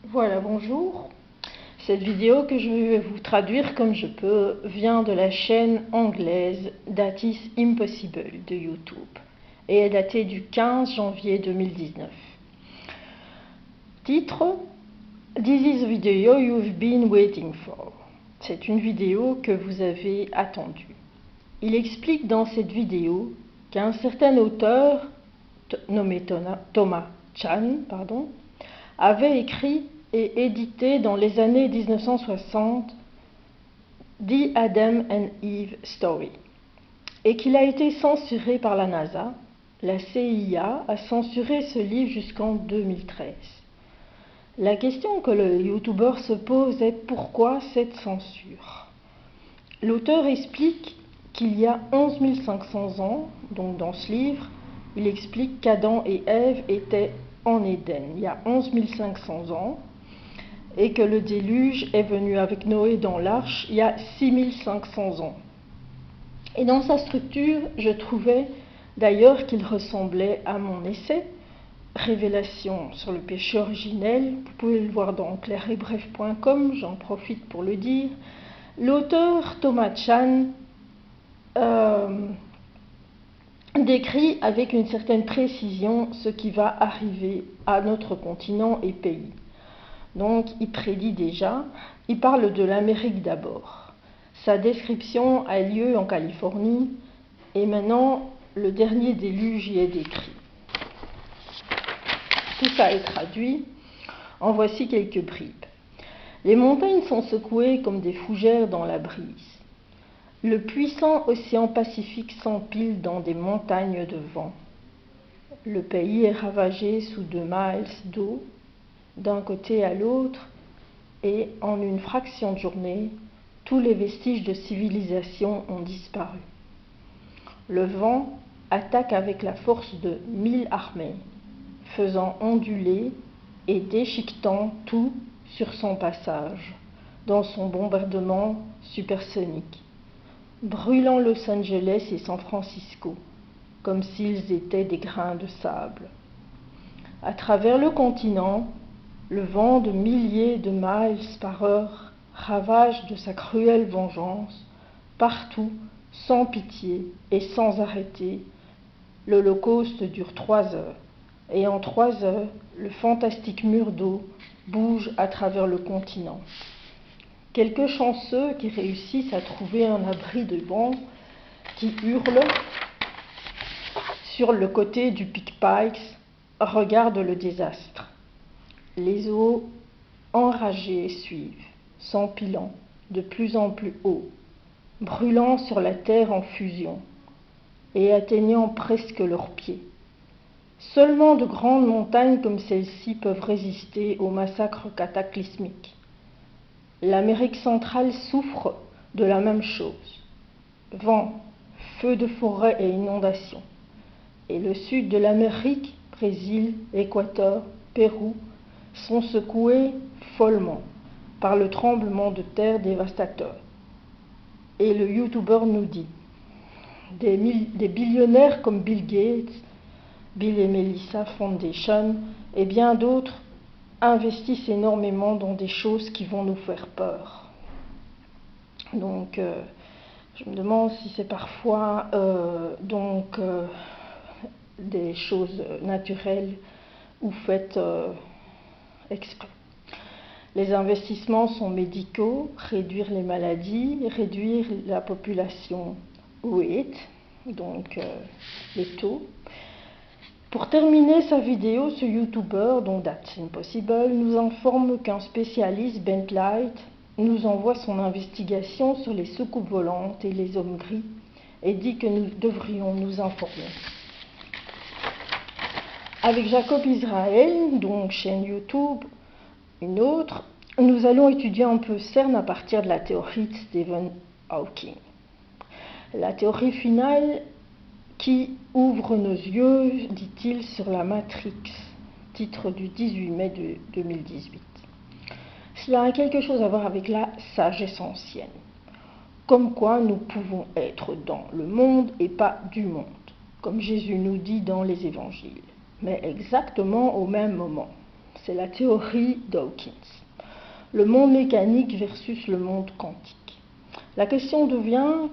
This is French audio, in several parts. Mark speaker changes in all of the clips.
Speaker 1: Voilà, bonjour. Cette vidéo que je vais vous traduire comme je peux vient de la chaîne anglaise That is Impossible de YouTube et est datée du 15 janvier 2019. Titre: This is a video you've been waiting for. C'est une vidéo que vous avez attendue. Il explique dans cette vidéo qu'un certain auteur nommé Thomas Chan avait écrit et édité dans les années 1960 The Adam and Eve Story et qu'il a été censuré par la NASA. La CIA a censuré ce livre jusqu'en 2013. La question que le youtubeur se pose est: pourquoi cette censure? L'auteur explique qu'il y a 11 500 ans, donc dans ce livre, il explique qu'Adam et Ève étaient en Éden il y a 11 500 ans et que le déluge est venu avec Noé dans l'arche il y a 6 500 ans. Et dans sa structure, je trouvais d'ailleurs qu'il ressemblait à mon essai Révélation sur le péché originel. Vous pouvez le voir dans claireetbref.com, j'en profite pour le dire. L'auteur Thomas Chan décrit avec une certaine précision ce qui va arriver à notre continent et pays. Donc il prédit déjà, il parle de l'Amérique d'abord. Sa description a lieu en Californie et maintenant le dernier déluge y est décrit. Tout ça est traduit, en voici quelques bribes. Les montagnes sont secouées comme des fougères dans la brise. Le puissant océan Pacifique s'empile dans des montagnes de vent. Le pays est ravagé sous 2 miles d'eau, d'un côté à l'autre, et en une fraction de journée, tous les vestiges de civilisation ont disparu. Le vent attaque avec la force de 1000 armées, faisant onduler et déchiquetant tout sur son passage, dans son bombardement supersonique, brûlant Los Angeles et San Francisco, comme s'ils étaient des grains de sable. À travers le continent, le vent de milliers de miles par heure ravage de sa cruelle vengeance, partout, sans pitié et sans arrêter. L'Holocauste dure 3 heures, et en 3 heures, le fantastique mur d'eau bouge à travers le continent. Quelques chanceux qui réussissent à trouver un abri de vent, qui hurlent sur le côté du Peak Pikes, regardent le désastre. Les eaux enragées suivent, s'empilant de plus en plus haut, brûlant sur la terre en fusion et atteignant presque leurs pieds. Seulement de grandes montagnes comme celle-ci peuvent résister au massacre cataclysmique. L'Amérique centrale souffre de la même chose: vent, feux de forêt et inondations. Et le sud de l'Amérique, Brésil, Équateur, Pérou, sont secoués follement par le tremblement de terre dévastateur. Et le youtubeur nous dit: des billionnaires comme Bill Gates, Bill et Melissa Foundation et bien d'autres investissent énormément dans des choses qui vont nous faire peur. Donc je me demande si c'est parfois des choses naturelles ou faites exprès. Les investissements sont médicaux: réduire les maladies, réduire la population weight, donc les taux. Pour terminer sa vidéo, ce youtubeur, dont That's Impossible, nous informe qu'un spécialiste, Bent Light, nous envoie son investigation sur les soucoupes volantes et les hommes gris et dit que nous devrions nous informer. Avec Jacob Israel, donc chaîne YouTube, une autre, nous allons étudier un peu CERN à partir de la théorie de Stephen Hawking. La théorie finale qui ouvre nos yeux, dit-il, sur la Matrix, titre du 18 mai 2018. Cela a quelque chose à voir avec la sagesse ancienne, comme quoi nous pouvons être dans le monde et pas du monde, comme Jésus nous dit dans les évangiles, mais exactement au même moment. c'est la théorie Dawkins. Le monde mécanique versus le monde quantique. La question devient,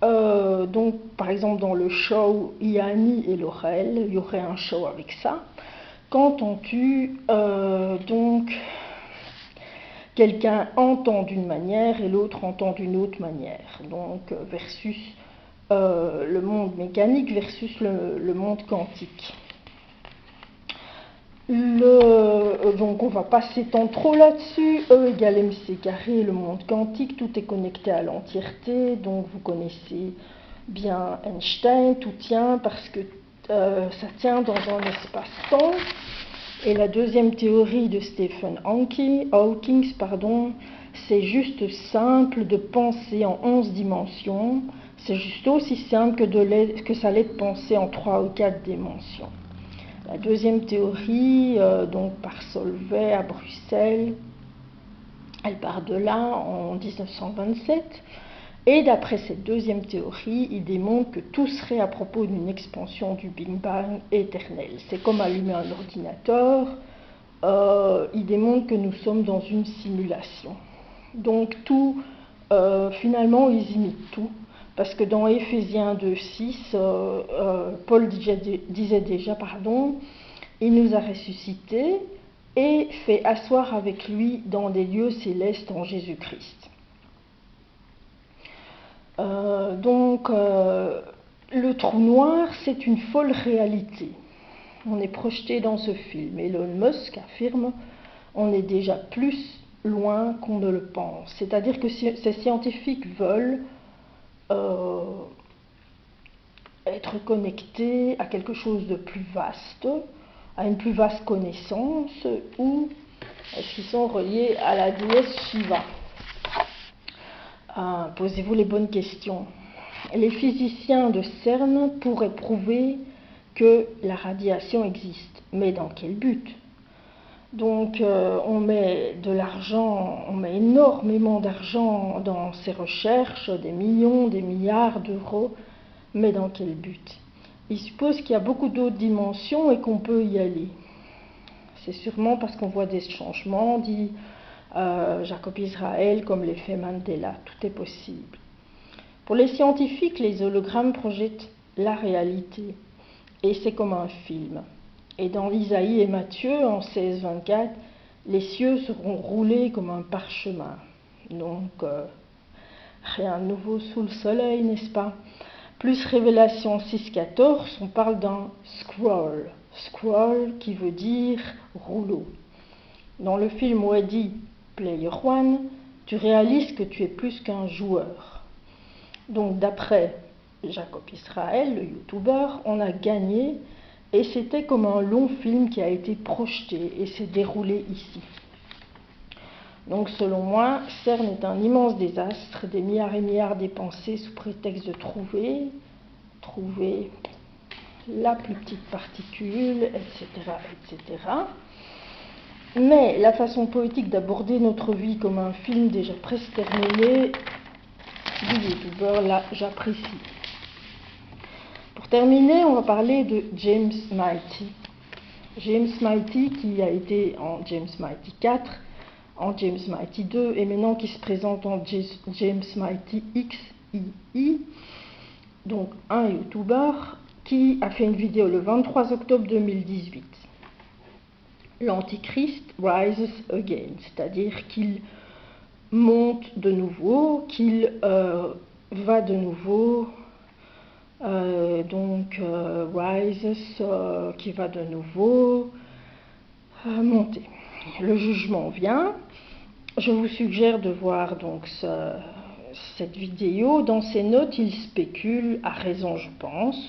Speaker 1: donc par exemple dans le show Yanni et Laurel, il y aurait un show avec ça. Qu'entends-tu donc quelqu'un entend d'une manière et l'autre entend d'une autre manière, donc versus le monde mécanique versus le monde quantique. Donc on va pas s'étendre trop là-dessus. E égale mc carré, le monde quantique, tout est connecté à l'entièreté. Donc vous connaissez bien Einstein, tout tient parce que ça tient dans un espace-temps. Et la deuxième théorie de Stephen Hawking, c'est juste simple de penser en 11 dimensions. C'est juste aussi simple que ça l'est de penser en 3 ou 4 dimensions. La deuxième théorie, donc par Solvay à Bruxelles, elle part de là en 1927. Et d'après cette deuxième théorie, il démontre que tout serait à propos d'une expansion du Big Bang éternel. C'est comme allumer un ordinateur. Il démontre que nous sommes dans une simulation. Donc tout, finalement, ils imitent tout. Parce que dans Éphésiens 2,6, Paul disait déjà, il nous a ressuscités et fait asseoir avec lui dans des lieux célestes en Jésus-Christ. Le trou noir, c'est une folle réalité. On est projeté dans ce film. Elon Musk affirme on est déjà plus loin qu'on ne le pense. C'est-à-dire que ces scientifiques veulent être connectés à quelque chose de plus vaste, à une plus vaste connaissance, ou est-ce qu'ils sont reliés à la déesse Shiva? Posez-vous les bonnes questions. Les physiciens de CERN pourraient prouver que la radiation existe, mais dans quel but? Donc on met de l'argent, on met énormément d'argent dans ces recherches, des millions, des milliards d'euros, mais dans quel but? Il suppose qu'il y a beaucoup d'autres dimensions et qu'on peut y aller. C'est sûrement parce qu'on voit des changements, dit Jacob Israel, comme l'effet Mandela. Tout est possible. Pour les scientifiques, les hologrammes projettent la réalité. Et c'est comme un film. Et dans Isaïe et Matthieu, en 16-24, les cieux seront roulés comme un parchemin. Donc, rien de nouveau sous le soleil, n'est-ce pas? Plus Révélation 6-14, on parle d'un scroll. Scroll qui veut dire rouleau. Dans le film Ready Player One, tu réalises que tu es plus qu'un joueur. Donc d'après Jacob Israel, le youtubeur, on a gagné et c'était comme un long film qui a été projeté et s'est déroulé ici. Donc selon moi, CERN est un immense désastre, des milliards et milliards dépensés sous prétexte de trouver la plus petite particule, etc., etc. Mais la façon poétique d'aborder notre vie comme un film déjà presque terminé, du youtubeur, là, j'apprécie. Pour terminer, on va parler de James Mighty. James Mighty qui a été en James Mighty 4, en James Mighty 2 et maintenant qui se présente en James Mighty XII. Donc un youtubeur qui a fait une vidéo le 23 octobre 2018. L'Antichrist rises again, c'est-à-dire qu'il monte de nouveau, qu'il va de nouveau, rises, qui va de nouveau monter. Le jugement vient. Je vous suggère de voir donc cette vidéo. Dans ses notes, il spécule, à raison je pense,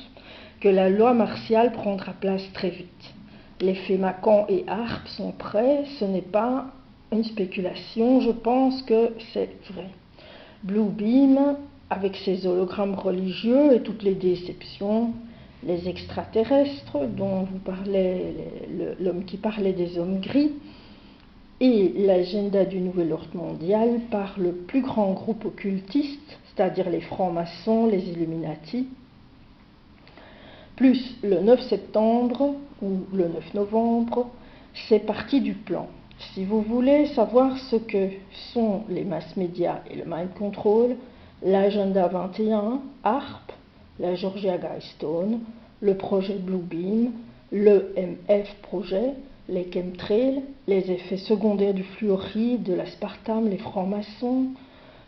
Speaker 1: que la loi martiale prendra place très vite. Les faits Macan et Harp sont prêts, ce n'est pas une spéculation, je pense que c'est vrai. Blue Beam, avec ses hologrammes religieux et toutes les déceptions, les extraterrestres dont vous parlez, l'homme qui parlait des hommes gris, et l'agenda du nouvel ordre mondial par le plus grand groupe occultiste, c'est-à-dire les francs-maçons, les Illuminati, plus le 9 septembre ou le 9 novembre, c'est partie du plan. Si vous voulez savoir ce que sont les mass médias et le mind control, l'agenda 21, ARP, la Georgia Guidestone, le projet Bluebeam, le MF projet, les chemtrails, les effets secondaires du fluoride, de l'aspartame, les francs-maçons,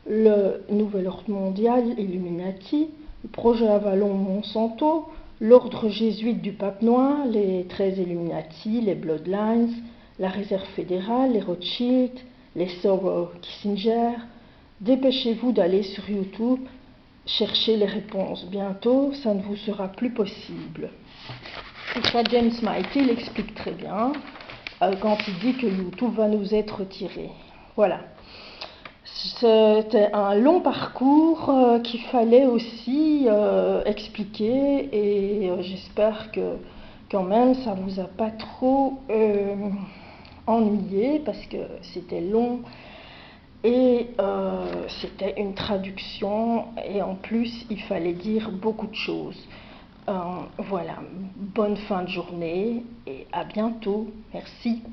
Speaker 1: le Nouvel Ordre Mondial, Illuminati, le projet Avalon Monsanto, l'ordre jésuite du Pape Noir, les 13 Illuminati, les Bloodlines, la Réserve fédérale, les Rothschild, les Soros Kissinger. Dépêchez-vous d'aller sur YouTube, chercher les réponses. Bientôt, ça ne vous sera plus possible. Et ça, James Mighty l'explique très bien quand il dit que YouTube va nous être retiré. Voilà. C'était un long parcours qu'il fallait aussi expliquer et j'espère que quand même ça vous a pas trop ennuyé parce que c'était long et c'était une traduction et en plus il fallait dire beaucoup de choses. Voilà, bonne fin de journée et à bientôt. Merci.